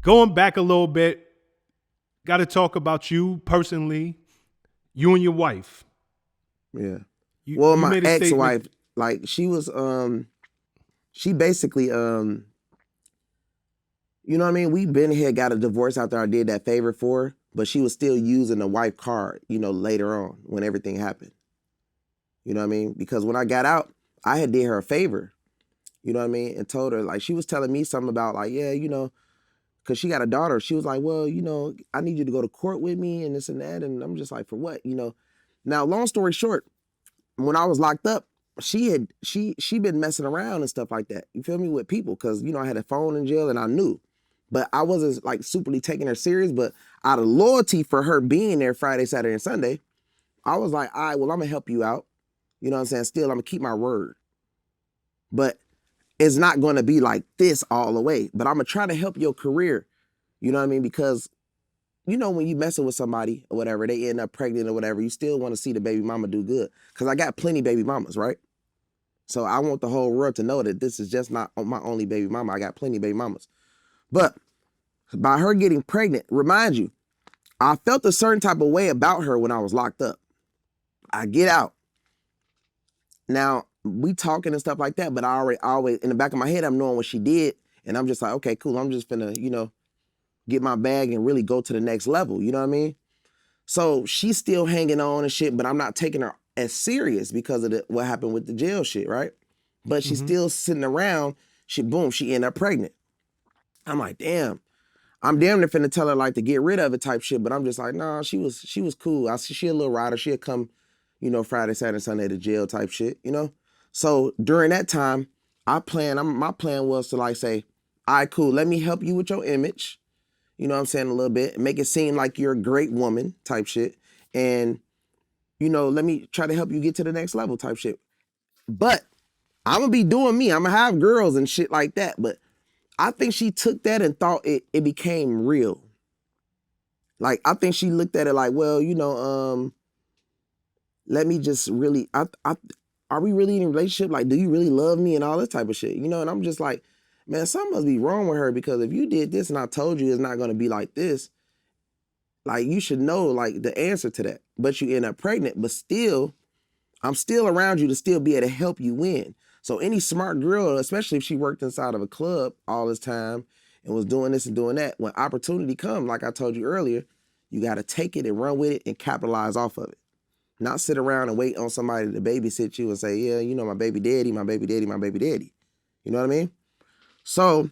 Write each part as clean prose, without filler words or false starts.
Going back a little bit, got to talk about you personally, you and your wife. Yeah. You Well, you my made a statement. ex-wife, like she was, she basically, you know what I mean? We been here, got a divorce after I did that favor for her, but she was still using the wife card, later on when everything happened. You know what I mean? Because when I got out, I had did her a favor, you know what I mean? And told her, like, she was telling me something about, like, yeah, because she got a daughter. She was like, well, I need you to go to court with me and this and that. And I'm just like, for what? Now, long story short, when I was locked up, she been messing around and stuff like that. You feel me? With people, because I had a phone in jail and I knew. But I wasn't like superly taking her serious. But out of loyalty for her being there Friday, Saturday, and Sunday, I was like, all right, well, I'm gonna help you out. You know what I'm saying? Still, I'm gonna keep my word. But it's not gonna be like this all the way. But I'm gonna try to help your career. You know what I mean? Because when you messing with somebody or whatever, they end up pregnant or whatever, you still want to see the baby mama do good. Because I got plenty baby mamas, right? So I want the whole world to know that this is just not my only baby mama. I got plenty baby mamas. But by her getting pregnant, remind you, I felt a certain type of way about her when I was locked up. I get out. Now, we talking and stuff like that, but I always, in the back of my head, I'm knowing what she did. And I'm just like, okay, cool. I'm just finna, get my bag and really go to the next level. You know what I mean? So she's still hanging on and shit, but I'm not taking her as serious because of what happened with the jail shit, right? But she's still sitting around. She ended up pregnant. I'm like, damn. I'm damn near finna tell her like to get rid of it type shit, but I'm just like, nah, she was cool. I see she a little rider. She'll come, Friday, Saturday, Sunday to jail type shit. So during that time, my plan was to like say, all right, cool, let me help you with your image. You know what I'm saying, a little bit. Make it seem like you're a great woman type shit. And, let me try to help you get to the next level type shit. But I'm gonna be doing me. I'm gonna have girls and shit like that. But I think she took that and thought it became real. Like, I think she looked at it like, well, let me just really, are we really in a relationship? Like, do you really love me and all this type of shit? And I'm just like, man, something must be wrong with her, because if you did this and I told you it's not gonna be like this, like, you should know like the answer to that. But you end up pregnant, but still, I'm still around you to still be able to help you win. So any smart girl, especially if she worked inside of a club all this time and was doing this and doing that, when opportunity comes, like I told you earlier, you got to take it and run with it and capitalize off of it. Not sit around and wait on somebody to babysit you and say, yeah, my baby daddy, my baby daddy, my baby daddy. You know what I mean? So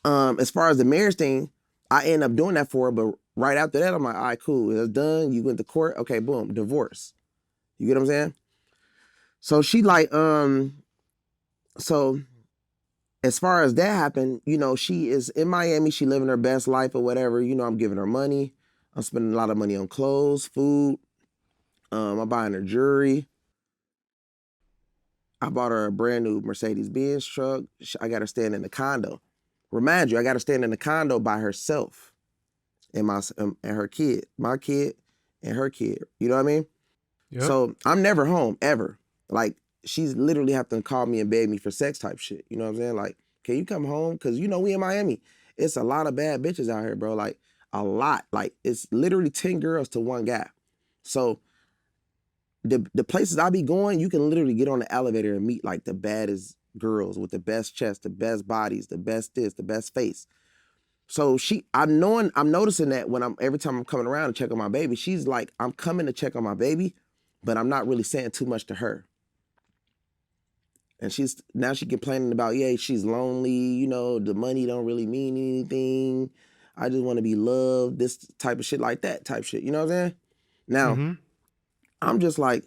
as far as the marriage thing, I end up doing that for her, but right after that, I'm like, all right, cool, it's done. You went to court, okay, boom, divorce. You get what I'm saying? So she like, so as far as that happened, she is in Miami. She living her best life or whatever. I'm giving her money. I'm spending a lot of money on clothes, food. I'm buying her jewelry. I bought her a brand new Mercedes-Benz truck. I got her staying in the condo. Remind you, I got her staying in the condo by herself and her kid, my kid and her kid. You know what I mean? Yep. So I'm never home ever. Like, she's literally have to call me and beg me for sex type shit. You know what I'm saying? Like, can you come home? Cause we in Miami. It's a lot of bad bitches out here, bro. Like, a lot. Like, it's literally 10 girls to one guy. So the places I be going, you can literally get on the elevator and meet like the baddest girls with the best chest, the best bodies, the best this, the best face. So I'm noticing that when every time I'm coming around to check on my baby, she's like, I'm coming to check on my baby, but I'm not really saying too much to her. And she complaining about, yeah, she's lonely, the money don't really mean anything. I just want to be loved, this type of shit like that type shit. You know what I'm saying? Now, I'm just like,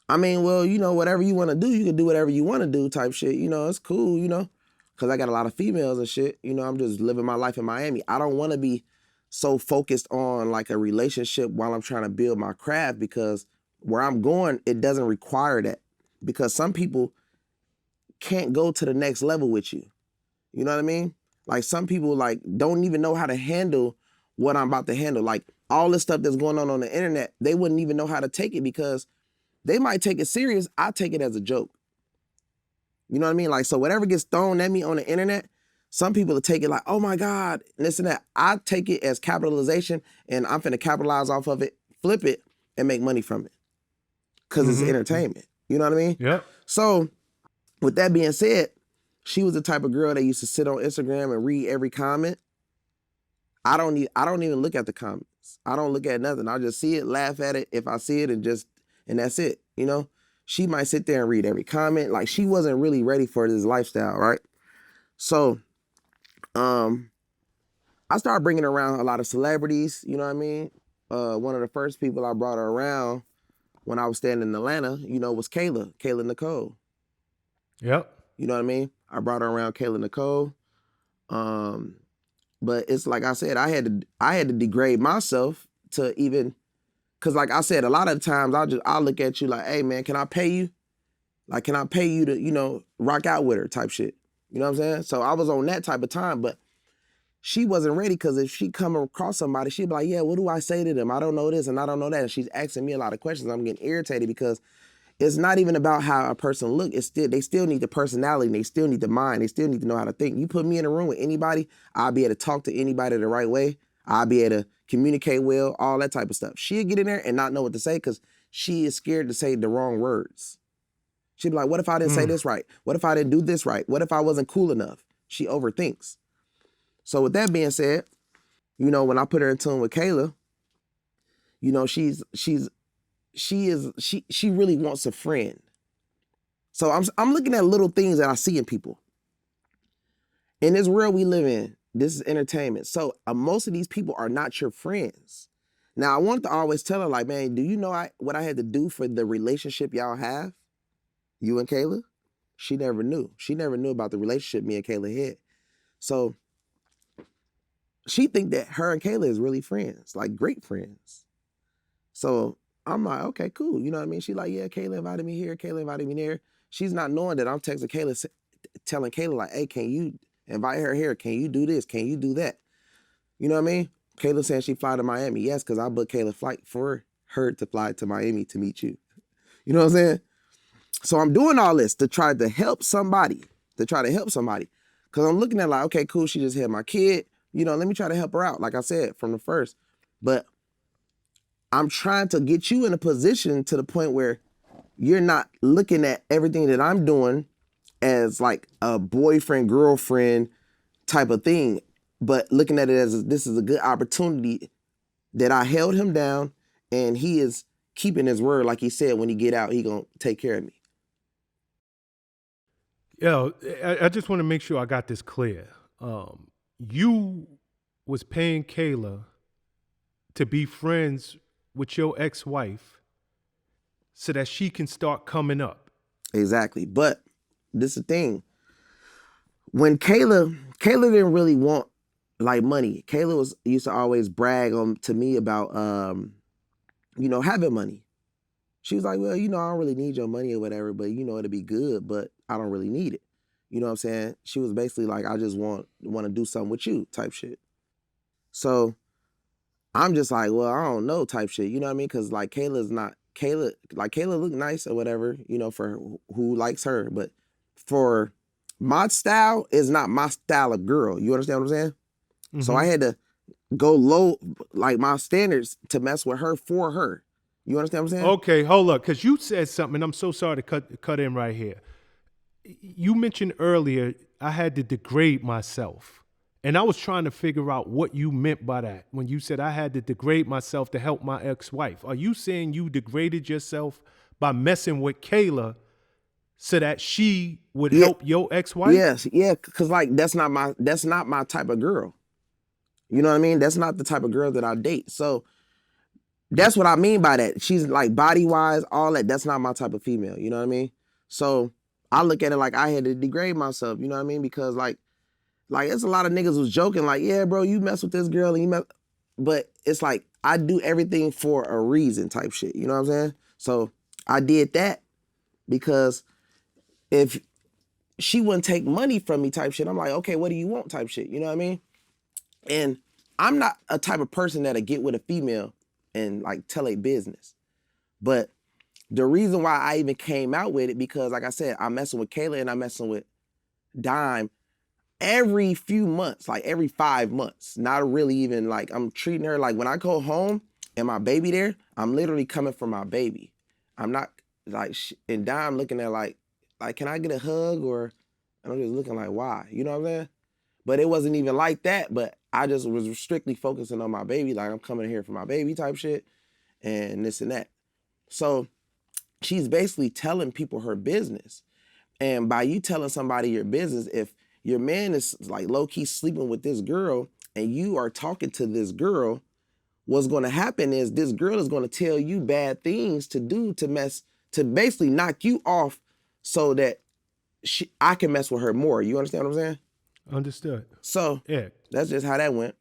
I mean, well, whatever you want to do, you can do whatever you want to do type shit. It's cool, because I got a lot of females and shit. I'm just living my life in Miami. I don't want to be so focused on like a relationship while I'm trying to build my craft, because where I'm going, it doesn't require that. Because some people can't go to the next level with you. You know what I mean? Like, some people like don't even know how to handle what I'm about to handle. Like, all this stuff that's going on the internet, they wouldn't even know how to take it, because they might take it serious. I take it as a joke. You know what I mean? Like, so whatever gets thrown at me on the internet, Some people take it like, oh my God, and this and that. I take it as capitalization, and I'm finna capitalize off of it, flip it, and make money from it. Cause it's entertainment. You know what I mean? Yeah. So with that being said, she was the type of girl that used to sit on Instagram and read every comment. I don't even look at the comments. I don't look at nothing. I just see it, laugh at it if I see it, and that's it. You know? She might sit there and read every comment. Like, she wasn't really ready for this lifestyle, right? So I started bringing around a lot of celebrities, you know what I mean? One of the first people I brought her around when I was staying in Atlanta, you know, was Kayla Nicole. Yep. You know what I mean? I brought her around Kayla Nicole. But it's like I said, I had to degrade myself to even, cause like I said, a lot of the times I'll look at you like, hey man, can I pay you? Like, can I pay you to, you know, rock out with her type shit? You know what I'm saying? So I was on that type of time, but she wasn't ready, because if she come across somebody, she'd be like, yeah, what do I say to them? I don't know this and I don't know that. And she's asking me a lot of questions. I'm getting irritated, because it's not even about how a person look. They still need the personality. They still need the mind. They still need to know how to think. You put me in a room with anybody, I'll be able to talk to anybody the right way. I'll be able to communicate well, all that type of stuff. She'll get in there and not know what to say, because she is scared to say the wrong words. She'd be like, what if I didn't say this right? What if I didn't do this right? What if I wasn't cool enough? She overthinks. So with that being said, you know, when I put her in tune with Kayla, you know, she really wants a friend. So I'm looking at little things that I see in people. In this world we live in, this is entertainment. So most of these people are not your friends. Now, I wanted to always tell her, like, man, do you know what I had to do for the relationship y'all have? You and Kayla? She never knew. She never knew about the relationship me and Kayla had. So she think that her and Kayla is really friends, like great friends. So I'm like, okay, cool. You know what I mean? She like, yeah, Kayla invited me here. Kayla invited me there. She's not knowing that I'm texting Kayla, telling Kayla like, hey, can you invite her here? Can you do this? Can you do that? You know what I mean? Kayla saying she fly to Miami. Yes, because I booked Kayla's flight for her to fly to Miami to meet you. You know what I'm saying? So I'm doing all this to try to help somebody, Because I'm looking at like, okay, cool, she just had my kid. You know, let me try to help her out, like I said, from the first. But I'm trying to get you in a position to the point where you're not looking at everything that I'm doing as like a boyfriend, girlfriend type of thing, but looking at it as this is a good opportunity that I held him down, and he is keeping his word. Like he said, when he get out, he gonna take care of me. Yo, I just want to make sure I got this clear. You was paying Kayla to be friends with your ex-wife so that she can start coming up. Exactly. But this is the thing. When Kayla didn't really want like money. Kayla used to always brag to me about you know, having money. She was like, well, you know, I don't really need your money or whatever, but you know, it'll be good, but I don't really need it. You know what I'm saying? She was basically like, I just want to do something with you type shit. So I'm just like, well, I don't know type shit. You know what I mean? Because like Kayla look nice or whatever, you know, for who likes her. But for my style is not my style of girl. You understand what I'm saying? Mm-hmm. So I had to go low, like my standards, to mess with her for her. You understand what I'm saying? Okay, hold up, because you said something, and I'm so sorry to cut in right here. You mentioned earlier I had to degrade myself. And I was trying to figure out what you meant by that when you said I had to degrade myself to help my ex-wife. Are you saying you degraded yourself by messing with Kayla so that she would help your ex-wife? Yes, yeah, because like that's not my type of girl. You know what I mean? That's not the type of girl that I date. So that's what I mean by that. She's like body-wise, all that. That's not my type of female. You know what I mean? So I look at it like I had to degrade myself. You know what I mean? Because like it's a lot of niggas was joking like, yeah, bro, you mess with this girl and but it's like I do everything for a reason type shit. You know what I'm saying? So I did that because if she wouldn't take money from me type shit, I'm like, okay, what do you want type shit? You know what I mean? And I'm not a type of person that'll get with a female and like tell a business. But the reason why I even came out with it, because like I said, I'm messing with Kayla and I'm messing with Dime. every few months, like every 5 months, not really even like I'm treating her like when I go home and my baby there, I'm literally coming for my baby. I'm not like, and Dom looking at like, can I get a hug? Or I'm just looking like, why? You know what I'm saying? But it wasn't even like that, but I just was strictly focusing on my baby. Like I'm coming here for my baby type shit and this and that. So she's basically telling people her business. And by you telling somebody your business, if your man is like low-key sleeping with this girl and you are talking to this girl, what's going to happen is this girl is going to tell you bad things to do to basically knock you off so that I can mess with her more. You understand what I'm saying? Understood. So yeah, that's just how that went.